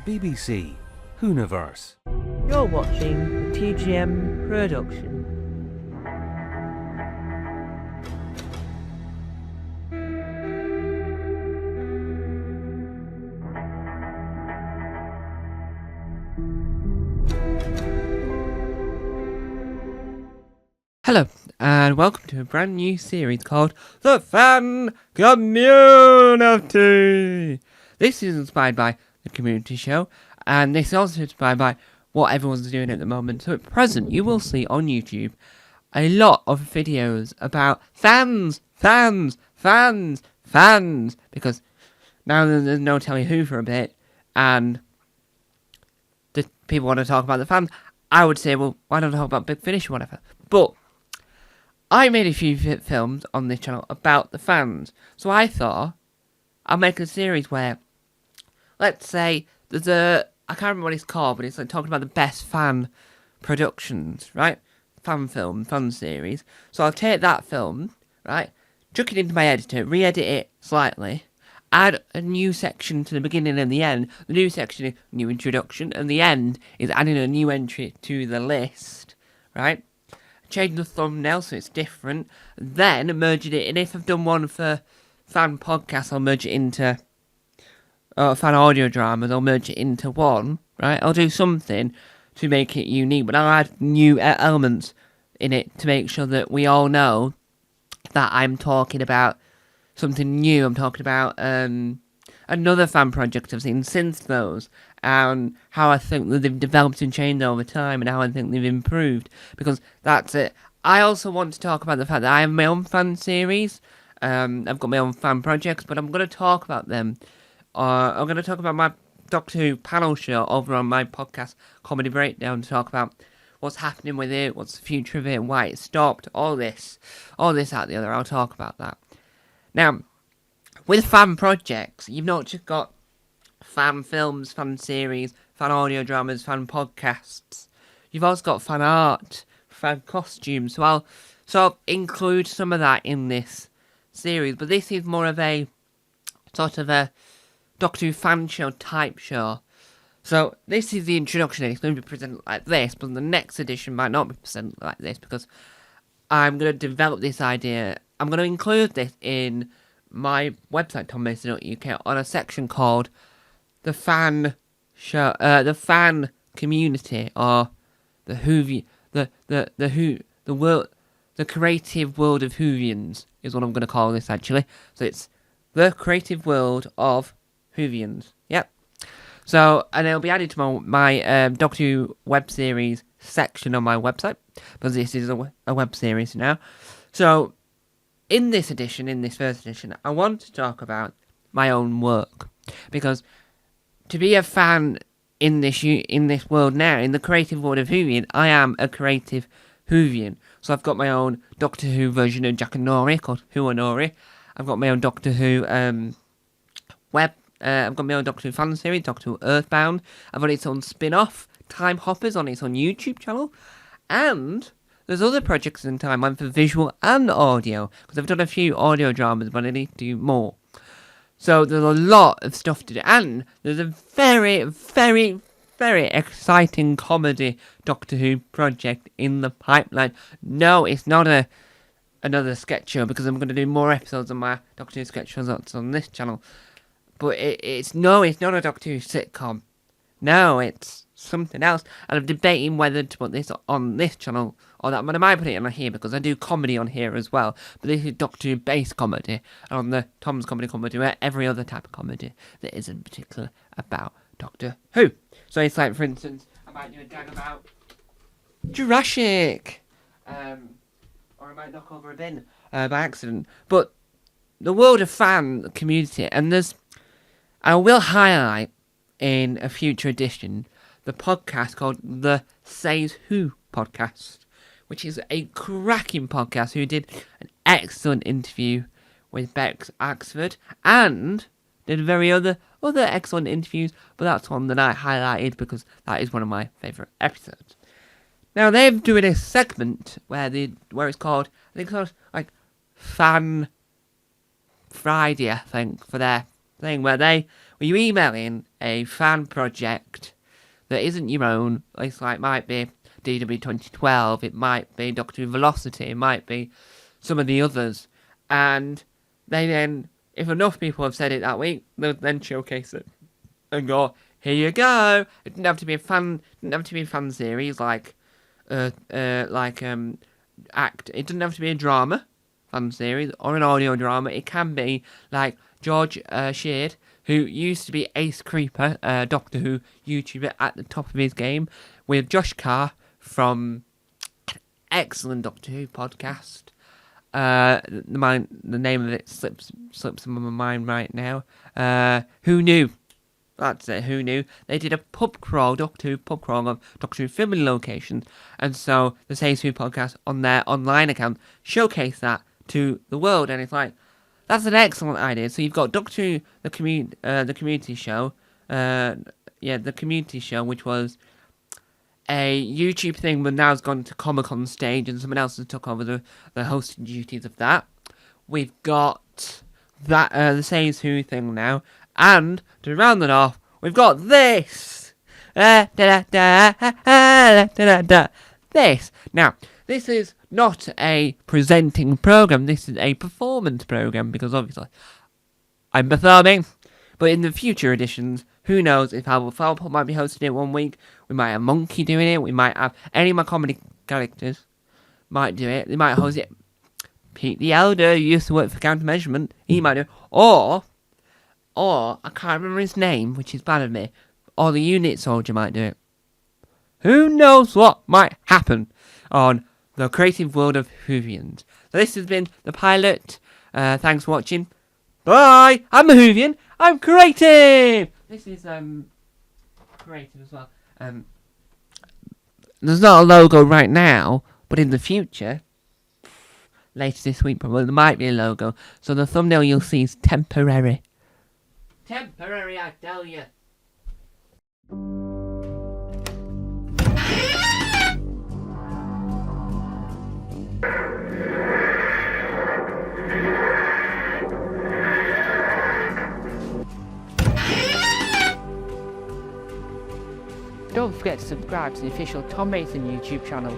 BBC Whovians. You're watching the TGM production. Hello, and welcome to a brand new series called The Fan Community. This is inspired by the community show, and this is also inspired by what everyone's doing at the moment. So at present, you will see on YouTube a lot of videos about fans, because now there's no telling who for a bit, and the people want to talk about the fans. I would say, well, why don't I talk about Big Finish or whatever? But I made a few films on this channel about the fans, so I thought I'll make a series where, let's say, there's I can't remember what it's called, but it's like talking about the best fan productions, right? Fan film, fan series. So I'll take that film, right, chuck it into my editor, re-edit it slightly, add a new section to the beginning and the end. The new section is new introduction, and the end is adding a new entry to the list, right? Change the thumbnail so it's different, then merge it in. If I've done one for fan podcasts, I'll merge it into fan audio dramas, I'll merge it into one, right? I'll do something to make it unique, but I'll add new elements in it to make sure that we all know that I'm talking about something new. I'm talking about another fan project I've seen since those, and how I think that they've developed and changed over time, and how I think they've improved, because that's it. I also want to talk about the fact that I have my own fan series. I've got my own fan projects, but I'm going to talk about them. I'm going to talk about my Doctor Who panel show over on my podcast, Comedy Breakdown, to talk about what's happening with it, what's the future of it, why it stopped, all this, out the other. I'll talk about that. Now, with fan projects, you've not just got fan films, fan series, fan audio dramas, fan podcasts. You've also got fan art, fan costumes. So I'll sort of include some of that in this series. But this is more of a sort of a Doctor Who fan show type show. So this is the introduction. It's going to be presented like this, but the next edition might not be presented like this, because I'm going to develop this idea. I'm going to include this in my website, tommason.uk, on a section called the fan show, the fan community, or the creative world of Whovians is what I'm going to call this, actually. So it's the creative world of Whovians. Yep. So, and it'll be added to my Doctor Who web series section on my website, because this is a web series now. So, in this first edition, I want to talk about my own work, because to be a fan in this world now, in the creative world of Whovian, I am a creative Whovian. So I've got my own Doctor Who version of Jack and Nori called Who and Nori. I've got my own Doctor Who I've got my own Doctor Who fan series, Doctor Who Earthbound. I've got its own spin-off, Time Hoppers, on its own YouTube channel, and there's other projects in Time for visual and audio, because I've done a few audio dramas, but I need to do more. So there's a lot of stuff to do, and there's a very, very, very exciting comedy Doctor Who project in the pipeline. No, it's not another sketch show, because I'm going to do more episodes on my Doctor Who sketch shows on this channel. But it's not a Doctor Who sitcom. No, it's something else. And I'm debating whether to put this on this channel or that. But I might put it on here, because I do comedy on here as well. But this is Doctor Who based comedy. And on the Tom's Comedy, where every other type of comedy that isn't particular about Doctor Who. So it's like, for instance, I might do a gag about Jurassic. Or I might knock over a bin by accident. But the world of fan community, and I will highlight in a future edition the podcast called the Says Who podcast, which is a cracking podcast, who did an excellent interview with Bex Axford, and did very other excellent interviews, but that's one that I highlighted because that is one of my favourite episodes. Now, they're doing a segment where it's called, I think it's called, like, Fan Friday, I think, for their thing, where where you email in a fan project that isn't your own. It's like, might be DW 2012, it might be Doctor Who Velocity, it might be some of the others. And they then, if enough people have said it that week, they'll then showcase it and go, here you go. It didn't have to be a fan. Didn't have to be a fan series like act. It doesn't have to be a drama fan series or an audio drama. It can be like George Sheard, who used to be Ace Creeper, Doctor Who YouTuber at the top of his game, with Josh Carr from an excellent Doctor Who podcast. The name of it slips in my mind right now. Who Knew? That's it, Who Knew? They did a Doctor Who pub crawl of Doctor Who filming locations, and so the Says Who podcast on their online account showcased that to the world, and it's like, that's an excellent idea. So you've got Doctor Who, the community show, the community show, which was a YouTube thing, but now it's gone to Comic-Con stage, and someone else has took over the hosting duties of that. We've got that the Says Who thing now, and to round it off, we've got this. This. Now, this is not a presenting program. This is a performance program, because obviously I'm performing. But in the future editions, who knows if Powerpole might be hosting it one week. We might have Monkey doing it. We might have any of my comedy characters might do it. They might host it. Pete the Elder, who used to work for Counter Measurement, he might do it. Or I can't remember his name, which is bad of me. Or the Unit Soldier might do it. Who knows what might happen on the creative world of Whovians. So this has been the pilot. Thanks for watching. Bye! I'm a Whovian. I'm creative! This is creative as well. There's not a logo right now, but in the future, later this week probably, there might be a logo. So the thumbnail you'll see is temporary. Temporary, I tell you. Don't forget to subscribe to the official Tom Mason YouTube channel.